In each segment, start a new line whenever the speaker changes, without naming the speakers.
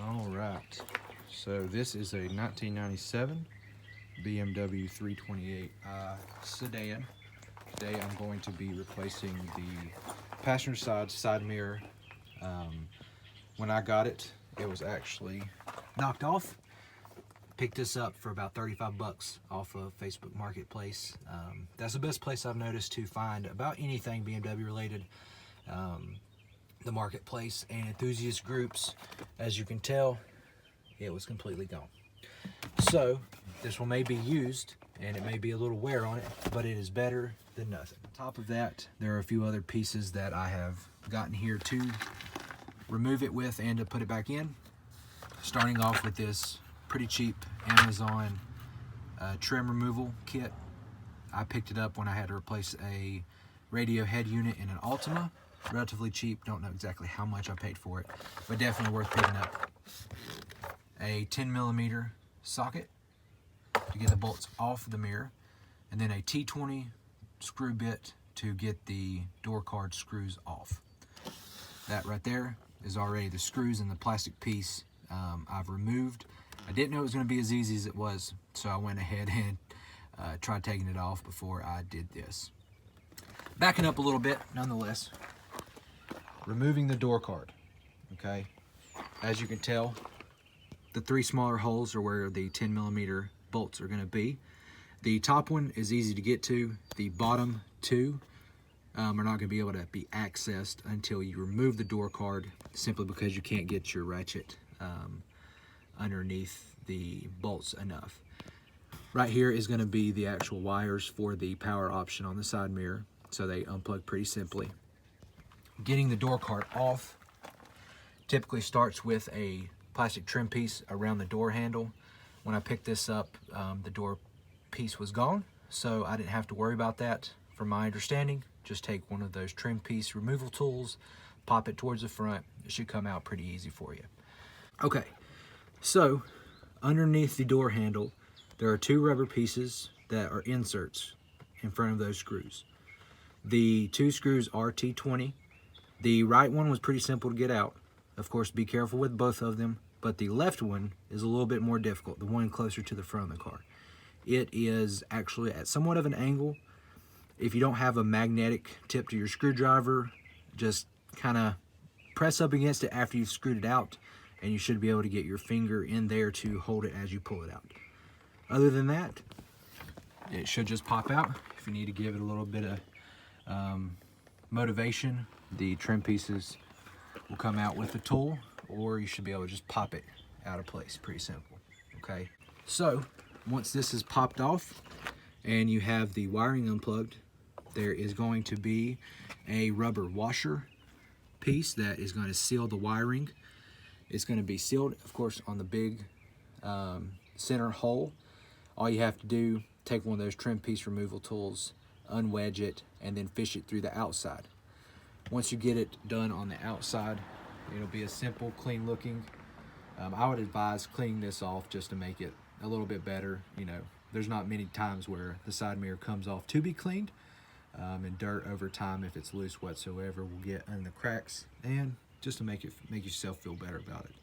All right, so this is a 1997 BMW 328 sedan. Today I'm going to be replacing the passenger side mirror. When I got it, it was actually knocked off. Picked this up for about 35 bucks off of Facebook Marketplace. That's the best place I've noticed to find about anything BMW related. The marketplace and enthusiast groups, as you can tell, it was completely gone. So this one may be used and it may be a little wear on it, but it is better than nothing. On top of that, there are a few other pieces that I have gotten here to remove it with and to put it back in. Starting off with this pretty cheap Amazon trim removal kit. I picked it up when I had to replace a radio head unit in an Altima. Relatively cheap, don't know exactly how much I paid for it, but definitely worth picking up. A 10mm socket to get the bolts off the mirror, and then a T20 screw bit to get the door card screws off. That right there is already the screws and the plastic piece I've removed. I didn't know it was going to be as easy as it was, so I went ahead and tried taking it off before I did this. Backing up a little bit, nonetheless. Removing the door card, okay? As you can tell, the three smaller holes are where the 10mm bolts are going to be. The top one is easy to get to. The bottom two are not going to be able to be accessed until you remove the door card, simply because you can't get your ratchet underneath the bolts enough. Right here is going to be the actual wires for the power option on the side mirror, so they unplug pretty simply. Getting the door card off typically starts with a plastic trim piece around the door handle. When I picked this up, the door piece was gone, so I didn't have to worry about that. From my understanding, just take one of those trim piece removal tools, pop it towards the front. It should come out pretty easy for you. Okay, so underneath the door handle, there are two rubber pieces that are inserts in front of those screws. The two screws are T20. The right one was pretty simple to get out. Of course, be careful with both of them, but the left one is a little bit more difficult, the one closer to the front of the car. It is actually at somewhat of an angle. If you don't have a magnetic tip to your screwdriver, just kind of press up against it after you've screwed it out, and you should be able to get your finger in there to hold it as you pull it out. Other than that, it should just pop out. If you need to give it a little bit of motivation, the trim pieces will come out with the tool, or you should be able to just pop it out of place. Pretty simple. Okay, so once this is popped off and you have the wiring unplugged, there is going to be a rubber washer piece that is going to seal the wiring. It's going to be sealed, of course, on the big center hole. All you have to do, take one of those trim piece removal tools, unwedge it, and then fish it through the outside. Once you get it done on the outside, it'll be a simple, clean looking. I would advise cleaning this off just to make it a little bit better. You know, there's not many times where the side mirror comes off to be cleaned, and dirt over time, if it's loose whatsoever, will get in the cracks, and just to make yourself feel better about it.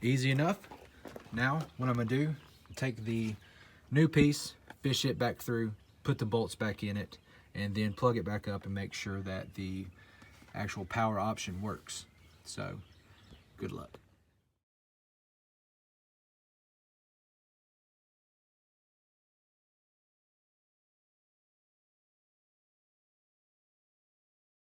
Easy enough. Now, what I'm gonna do, take the new piece, fish it back through, put the bolts back in it, and then plug it back up and make sure that the actual power option works. So, good luck.